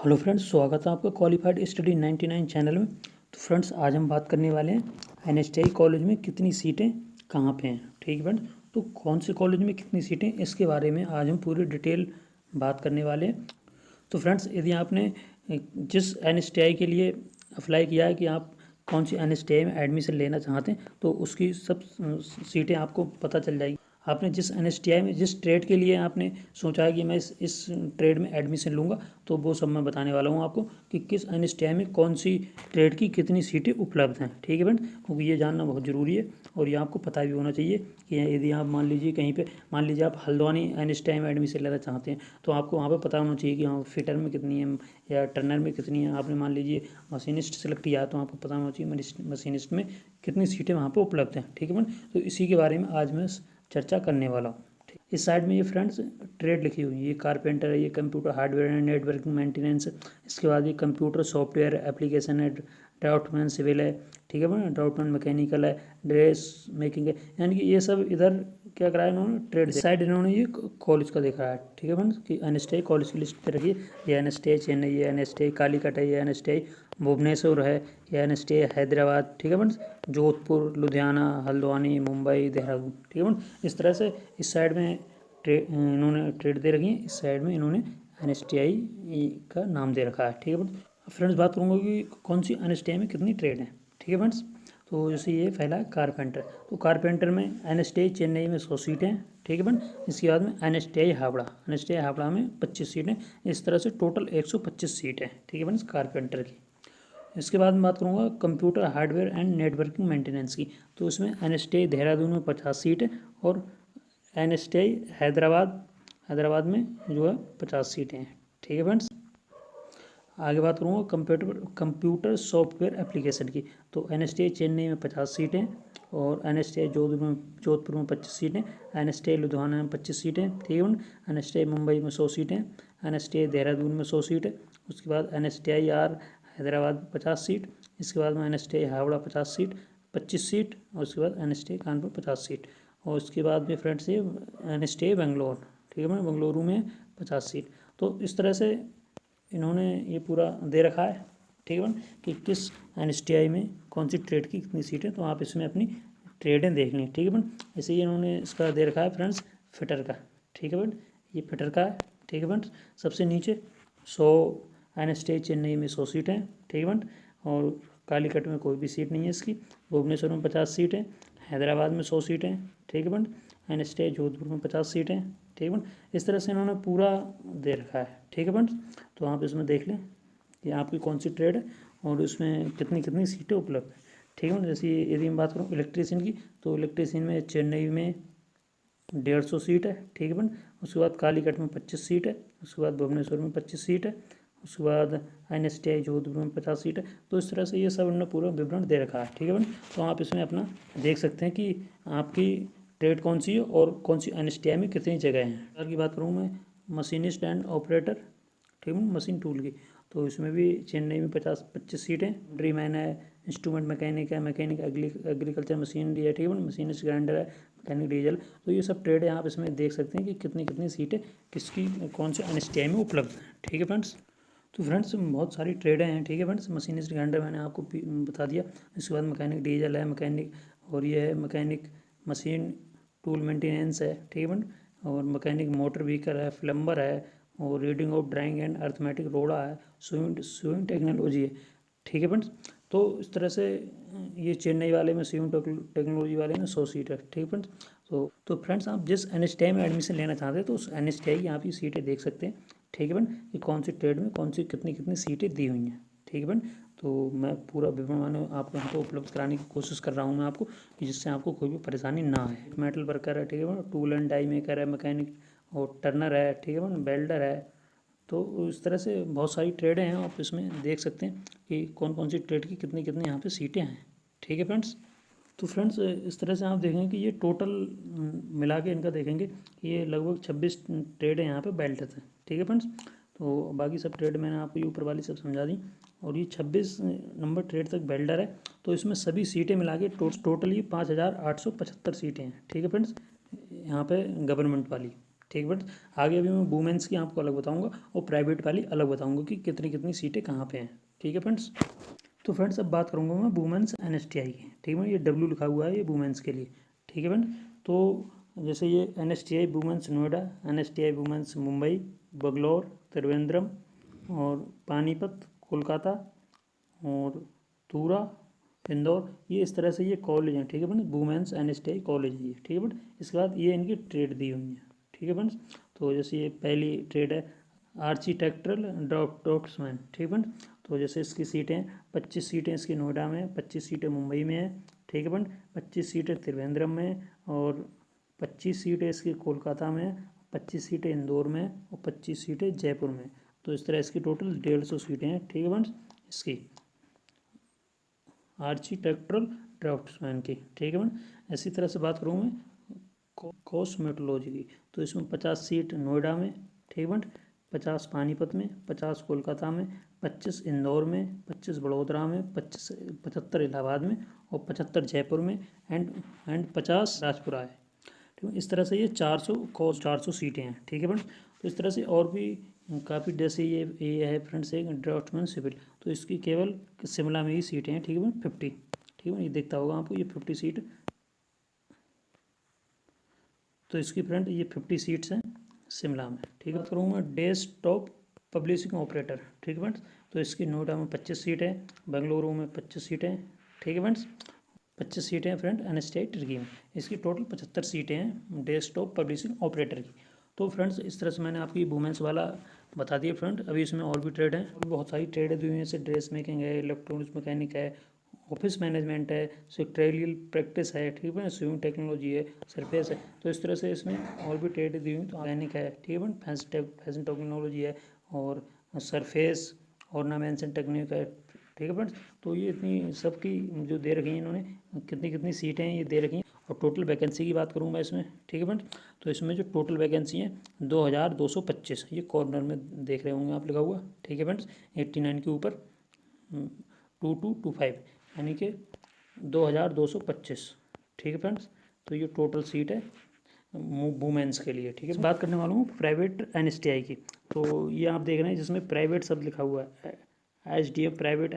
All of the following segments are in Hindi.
हेलो फ्रेंड्स, स्वागत है आपका क्वालिफाइड स्टडी 99 चैनल में। तो फ्रेंड्स, आज हम बात करने वाले हैं एनएसटीआई कॉलेज में कितनी सीटें कहाँ पे हैं। ठीक है फ्रेंड्स, तो कौन से कॉलेज में कितनी सीटें, इसके बारे में आज हम पूरी डिटेल बात करने वाले हैं। तो फ्रेंड्स, यदि आपने जिस एनएसटीआई के लिए अप्लाई किया है कि आप कौन सी एनएसटीआई में एडमिशन लेना चाहते हैं, तो उसकी सब सीटें आपको पता चल जाएगी। आपने जिस एनएसटीआई में जिस ट्रेड के लिए आपने सोचा है कि मैं इस ट्रेड में एडमिशन लूँगा, तो वो सब मैं बताने वाला हूँ आपको कि किस एनएसटीआई में कौन सी ट्रेड की कितनी सीटें उपलब्ध हैं। ठीक है फ्रेंड्स, क्योंकि ये जानना बहुत ज़रूरी है और ये आपको पता भी होना चाहिए कि यदि आप मान लीजिए कहीं पे मान लीजिए आप हल्द्वानी एनएसटीआई में एडमिशन लेना चाहते हैं, तो आपको वहाँ पर पता होना चाहिए कि हाँ फिटर में कितनी है या टर्नर में कितनी है। आपने मान लीजिए मशीनिस्ट सेलेक्ट किया, तो आपको पता होना चाहिए मशीनिस्ट में कितनी सीटें वहाँ पर उपलब्ध हैं। ठीक है फ्रेंड्स, तो इसी के बारे में आज मैं चर्चा करने वाला हूँ। इस साइड में ये फ्रेंड्स ट्रेड लिखी हुई है, ये कारपेंटर है, ये computer hardware and networking maintenance. इसके बाद ये कंप्यूटर सॉफ्टवेयर एप्लीकेशन है, ड्राफ्टमैन सिविल है। ठीक है ना, ड्राफ्टमैन मैकेनिकल है, ड्रेस मेकिंग है। यानी कि ये सब इधर क्या कराया इन्होंने, ट्रेड साइड इन्होंने ये कॉलेज का देखा है। ठीक है फ्रेंड्स, कि एनएसटीआई कॉलेज की लिस्ट पे रखिए। ये एनएसटीआई चेन्नई है, एनएसटीआई कालीकट है, ये एनएसटीआई भुवनेश्वर है, ये एनएसटीआई हैदराबाद। ठीक है फ्रेंड्स, जोधपुर, लुधियाना, हल्द्वानी, मुंबई, देहरादून। ठीक है फ्रेंड्स, इस तरह से इस साइड में इन्होंने ट्रेड दे रखी है, इस साइड में इन्होंने एनएसटीआई का नाम दे रखा है। ठीक है फ्रेंड्स, बात करूँगा कि कौन सी एनएसटीआई में कितनी ट्रेड है। ठीक है फ्रेंड्स, तो जैसे ये पहला है कारपेंटर। तो कारपेंटर में एनएसटीआई चेन्नई में 100 सीटें हैं। ठीक है फ्रेंड्स, इसके बाद में एनएसटीआई हावड़ा में 25 सीटें। इस तरह से टोटल 125 सीटें। ठीक है फ्रेंड्स, कारपेंटर की। इसके बाद में बात करूँगा computer hardware and networking maintenance की। तो उसमें एनएसटीआई देहरादून में 50 सीट है और एनएसटीआई हैदराबाद में जो है 50 सीटें हैं। ठीक है फ्रेंड्स, आगे बात करूँगा कंप्यूटर सॉफ्टवेयर एप्लीकेशन की। तो एनएसटीआई चेन्नई में 50 सीटें और एनएसटीआई जोधपुर में 25 सीटें, एनएसटीआई लुधियाना में 25 सीटें। ठीक है, एनएसटीआई मुंबई में 100 सीटें, एनएसटीआई देहरादून में 100 सीट है। उसके बाद एनएसटीआई हैदराबाद 50 सीट। इसके बाद में एनएसटीआई हावड़ा 50 सीट 25 सीट। और उसके बाद एनएसटीआई कानपुर 50 सीट। और उसके बाद में फ्रेंड्स ये एनएसटीआई बेंगलोर। ठीक है, बेंगलुरु में 50 सीट। तो इस तरह से इन्होंने ये पूरा दे रखा है। ठीक है, कि किस एनएसटीआई में कौन सी ट्रेड की कितनी सीटें, तो आप इसमें अपनी ट्रेडें देख लें। ठीक है, ऐसे ही इन्होंने इसका दे रखा है फ्रेंड्स फिटर का। ठीक है, ये फिटर का है। ठीक है फ्रेंड्स, सबसे नीचे 100 एनएसटीआई चेन्नई में 100 सीटें। ठीक है, और कालीकट में कोई भी सीट नहीं है इसकी। भुवनेश्वर में 50 सीटें, हैदराबाद में 100 सीटें। ठीक है, एनएसटीआई जोधपुर में 50 सीटें। ठीक है, इस तरह से इन्होंने पूरा दे रखा है। ठीक है फ्रेंड्स, तो आप इसमें देख लें कि आपकी कौन सी ट्रेड है और उसमें कितनी कितनी सीटें उपलब्ध हैं। ठीक है, जैसे यदि मैं बात करूँ इलेक्ट्रीशियन की, तो इलेक्ट्रीशियन में चेन्नई में 150 सीट है। ठीक है, उसके बाद कालीकट में 25 सीट है। उसके बाद भुवनेश्वर में 25 सीट है। उसके बाद एनएसटीआई जोधपुर में 50 सीट है। तो इस तरह से ये सब इन्होंने पूरा विवरण दे रखा है। ठीक है, तो आप इसमें अपना देख सकते हैं कि आपकी ट्रेड कौन सी है और कौन सी एनएसटीआई में कितनी जगह हैं। अगर की बात करूँ मैं मशीनिस्ट एंड ऑपरेटर, ठीक है, मशीन टूल की, तो इसमें भी चेन्नई में 25 सीटें। ड्री मैन है, इंस्ट्रूमेंट मैकेनिक है, मैकेनिक एग्रीकल्चर मशीनरी है। ठीक है, मशीनिस्ट ग्राइंडर है, मैकेनिक डीजल। तो ये सब ट्रेड है, आप इसमें देख सकते हैं कि कितनी कितनी सीटें किसकी कौन से एनएसटीआई में उपलब्ध हैं। ठीक है फ्रेंड्स, तो फ्रेंड्स बहुत सारी ट्रेडें हैं। ठीक है फ्रेंड्स, मशीनिस्ट ग्राइंडर मैंने आपको बता दिया। इसके बाद मैकेनिक डीजल है, मैकेनिक, और ये है मैकेनिक मशीन टूल मेंटेनेंस है। ठीक है, और मैकेनिक मोटर व्हीकल है, प्लम्बर है, और reading of drawing and arithmetic रोड़ा है, स्विंग टेक्नोलॉजी है। ठीक है फ्रेंड्स, तो इस तरह से ये चेन्नई वाले में स्विंग टेक्नोलॉजी वाले में 100 सीट है। ठीक है फ्रेंड्स, तो फ्रेंड्स आप जिस एनएसटीआई में एडमिशन लेना चाहते हैं, तो उस एनएसटीआई की आप ये सीटें देख सकते हैं। ठीक है फ्रेंड, कि कौन सी ट्रेड में कौन सी कितनी कितनी सीटें दी हुई हैं। ठीक है फ्रेंड, तो मैं पूरा विवरण आपको हमको उपलब्ध कराने की कोशिश कर रहा हूँ मैं आपको, कि जिससे आपको कोई भी परेशानी ना आए। मेटल वर्कर है, ठीक है friend, tool and die maker है, मैकेनिक और टर्नर है। ठीक है फ्रेंड, बेल्डर है। तो इस तरह से बहुत सारी ट्रेडें हैं, आप इसमें देख सकते हैं कि कौन कौन सी ट्रेड की कितनी कितनी यहाँ पे सीटें हैं। ठीक है फ्रेंड्स, तो फ्रेंड्स इस तरह से आप देखेंगे कि ये टोटल मिला के इनका देखेंगे कि ये लगभग 26 ट्रेड है यहाँ पे बेल्ट थे। ठीक है फ्रेंड्स, तो बाकी सब ट्रेड मैंने आपको ये ऊपर वाली सब समझा दी, और ये 26 नंबर ट्रेड तक बेल्डर है। तो इसमें सभी सीटें मिला के टोटल ये 5875 सीटें हैं। ठीक है फ्रेंड्स, यहाँ पे गवर्नमेंट वाली। ठीक है फ्रेंड्स। आगे अभी मैं वुमेंस की आपको अलग बताऊंगा और प्राइवेट वाली अलग बताऊंगा कि कितनी कितनी सीटें कहाँ पे हैं। ठीक है फ्रेंड्स। तो फ्रेंड्स अब बात करूंगा मैं वुमेंस NSTI की। ठीक है, ये W लिखा हुआ है ये वुमेंस के लिए। ठीक है फ्रेंड्स। तो जैसे ये NSTI women's Noida, NSTI women's Mumbai, Bangalore, Trivandrum और पानीपत कोलकाता और तूरा इंदौर, ये इस तरह से ये कॉलेज हैं। ठीक है फ्रेंड्स, वुमेंस NSTI कॉलेज है ये। ठीक है फ्रेंड्स। इसके बाद ये इनकी ट्रेड दी हुई है। ठीक है फ्रेंड्स। तो जैसे ये पहली ट्रेड है आर्किटेक्चरल ड्राफ्ट्समैन। ठीक है फ्रेंड्स। तो जैसे इसकी सीटें 25 सीटें इसकी नोएडा में, 25 सीटें मुंबई में है। ठीक है फ्रेंड, 25 सीटें त्रिवेंद्रम में और 25 सीटें इसकी कोलकाता में, 25 सीटें इंदौर में और 25 सीटें जयपुर में। तो इस तरह इसकी टोटल 150 सीटें हैं। ठीक है फ्रेंड्स, इसकी आर्किटेक्चरल ड्राफ्ट्समैन की। ठीक है फ्रेंड। इसी तरह से बात करूँ मैं कॉस्मेटोलॉजी की, तो इसमें 50 सीट नोएडा में। ठीक है फ्रेंड, 50 पानीपत में, 50 कोलकाता में, 25 इंदौर में, 25 बड़ोदरा में, 75 इलाहाबाद में और 75 जयपुर में एंड 50 राजपुरा है। ठीक है, इस तरह से ये 400 सीटें हैं। ठीक है फ्रेंड्स। तो इस तरह से और भी काफ़ी, जैसे ये है फ्रेंड्स एक ड्राफ्ट्समैन सिविल, तो इसकी केवल शिमला में ही सीटें हैं। ठीक है फ्रेंड, 50। ठीक है, ये देखता होगा आपको ये 50 सीट, तो इसकी फ्रेंड ये 50 सीट्स हैं शिमला में। ठीक है, बात करूँ मैं डेस्कटॉप पब्लिशिंग ऑपरेटर। ठीक है फ्रेंड्स। तो इसकी नोएडा में 25 सीट है, बेंगलुरु में 25 सीटें। ठीक है फ्रेंड्स, 25 सीटें हैं फ्रेंड NSTI ट्रिकी में। इसकी टोटल 75 सीटें हैं डेस्कटॉप पब्लिशिंग ऑपरेटर की। तो फ्रेंड्स इस तरह से मैंने आपकी वुमेंस वाला बता दिया फ्रेंड। अभी इसमें और भी ट्रेड हैं, और बहुत सारी ट्रेड दी हुई हैं, जैसे ड्रेस मेकिंग है, इलेक्ट्रॉनिक्स मैकेनिक है, ऑफिस मैनेजमेंट है, सेक्रेटरियल प्रैक्टिस है। ठीक है, स्विमिंग टेक्नोलॉजी है, सरफेस है। तो इस तरह से इसमें और भी ट्रेड दी हुई, तो ऑर्गेनिक है। ठीक है, फैशन टेक्नोलॉजी है और सरफेस ऑर्नामेंट्स टेक्निक है। ठीक है फ्रेंड्स। तो ये इतनी सबकी जो दे रखी हैं इन्होंने, कितनी कितनी सीटें हैं ये दे रखी हैं। और टोटल वैकेंसी की बात करूँ मैं इसमें। ठीक है फ्रेंड्स। तो इसमें जो टोटल वैकेंसी है 2225, ये कॉर्नर में देख रहे होंगे आप लिखा हुआ। ठीक है फ्रेंड्स, 89 के ऊपर 2225 यानी कि 2225। ठीक है फ्रेंड्स। तो ये टोटल सीट है वुमेंस के लिए। ठीक है, बात करने वाला हूँ प्राइवेट NSTI की। तो ये आप देख रहे हैं जिसमें प्राइवेट शब्द लिखा हुआ है, HDF प्राइवेट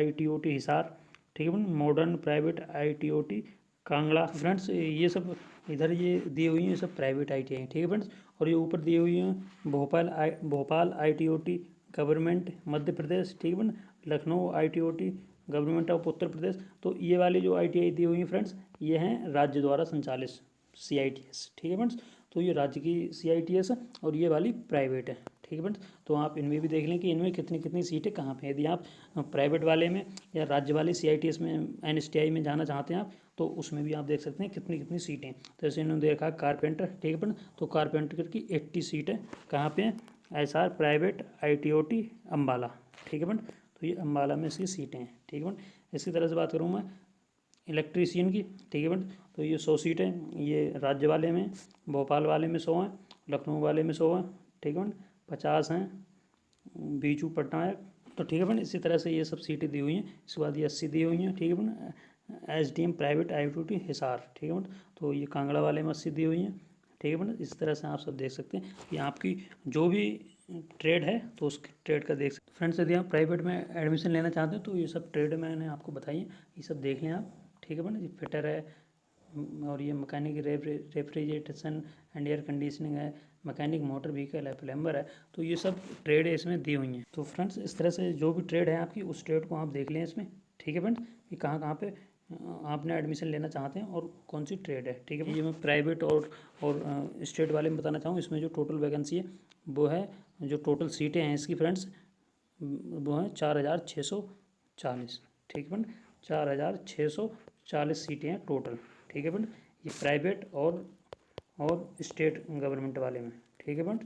ITOT हिसार। ठीक है, modern private ITOT Kangra. Friends ये सब इधर ये दी हुई हैं, ये सब प्राइवेट ITI हैं। ठीक है फ्रेंड्स। और ये ऊपर दी हुई हैं भोपाल ITOT गवर्नमेंट मध्य प्रदेश। ठीक है friend, Lucknow ITOT government of Uttar Pradesh. तो ये वाली जो ITI दी हुई हैं फ्रेंड्स, ये हैं राज्य द्वारा संचालित CITS। ठीक है फ्रेंड्स। तो ये राज्य की CITS है और ये वाली प्राइवेट है। ठीक है फ्रेंड्स। तो आप इनमें भी देख लें कि इनमें कितनी कितनी सीटें कहाँ पे हैं। यदि आप प्राइवेट वाले में या राज्य वाले CITS में NSTI में जाना चाहते हैं आप, तो उसमें भी आप देख सकते हैं कितनी कितनी सीटें। तो जैसे इन्होंने देखा कारपेंटर। ठीक है फ्रेंड, तो कारपेंटर की 80 सीटें कहाँ पे हैं, SR प्राइवेट ITOT अम्बाला। ठीक है फ्रेंड, तो ये अम्बाला में इसकी सीटें हैं। ठीक है फ्रेंड। इसी तरह से बात करूँ मैं इलेक्ट्रीशियन की। ठीक है फ्रेंड, तो ये 100 सीटें ये राज्य वाले में, भोपाल वाले में 100 हैं, लखनऊ वाले में 100 हैं। ठीक है फ्रेंड, 50 हैं बीजू पटनायक। तो ठीक है फ्रेंड, इसी तरह से ये सब सीटें दी हुई हैं। इसके बाद ये 80 दी हुई हैं। ठीक है friend, SDM private ITOT Hisar. ठीक है फ्रेंड, तो ये कांगड़ा वाले में 80 दी हुई हैं। ठीक है फ्रेंड, इस तरह से आप सब देख सकते हैं कि आपकी जो भी ट्रेड है तो उस ट्रेड का देख सकते हैं। फ्रेंड्स यदि आप प्राइवेट में एडमिशन लेना चाहते हैं तो ये सब ट्रेड मैंने आपको बताई है, ये सब देख लें आप। ठीक है फ्रेंड, ये फिटर है और ये mechanic refrigeration and air conditioning है, मैकेनिक मोटर व्हीकल है, प्लम्बर है। तो ये सब ट्रेड है इसमें दी हुई हैं। तो फ्रेंड्स इस तरह से जो भी ट्रेड है आपकी, उस ट्रेड को आप देख लें इसमें। ठीक है फ्रेंड्स, कि कहाँ कहाँ पे आपने एडमिशन लेना चाहते हैं और कौन सी ट्रेड है। ठीक है, ये मैं प्राइवेट और स्टेट वाले में बताना चाहूँ। इसमें जो टोटल वैकेंसी है वो है, जो टोटल सीटें हैं इसकी फ्रेंड्स वो हैं 4640। ठीक है फ्रेंड, 4640 सीटें हैं टोटल। ठीक है फ्रेंड, ये प्राइवेट और स्टेट गवर्नमेंट वाले में। ठीक है फ्रेंड,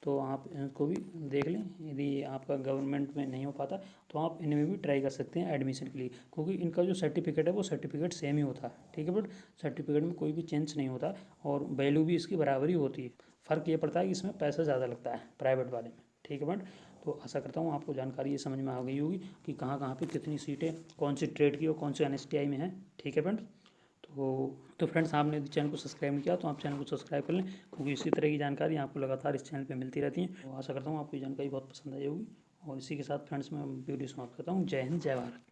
तो आप इनको भी देख लें। यदि आपका गवर्नमेंट में नहीं हो पाता तो आप इनमें भी ट्राई कर सकते हैं एडमिशन के लिए, क्योंकि इनका जो सर्टिफिकेट है वो सर्टिफिकेट सेम ही होता है। ठीक है फ्रेंड, सर्टिफिकेट में कोई भी चेंज नहीं होता और वैल्यू भी इसकी बराबर ही होती है। फ़र्क ये पड़ता है कि इसमें पैसा ज़्यादा लगता है प्राइवेट वाले में। ठीक है फ्रेंड, तो आशा करता हूँ आपको जानकारी ये समझ में आ गई होगी कि कहाँ कहाँ पे कितनी सीटें कौन सी ट्रेड की और कौन से NSTI में है। ठीक है फ्रेंड, तो तो फ्रेंड्स, आपने यदि चैनल को सब्सक्राइब नहीं किया तो आप चैनल को सब्सक्राइब कर लें, क्योंकि इसी तरह की जानकारी आपको लगातार इस चैनल पे मिलती रहती है। तो आशा करता हूँ आपको ये जानकारी बहुत पसंद आई होगी। और इसी के साथ फ्रेंड्स मैं वीडियो समाप्त करता हूँ। जय हिंद, जय भारत।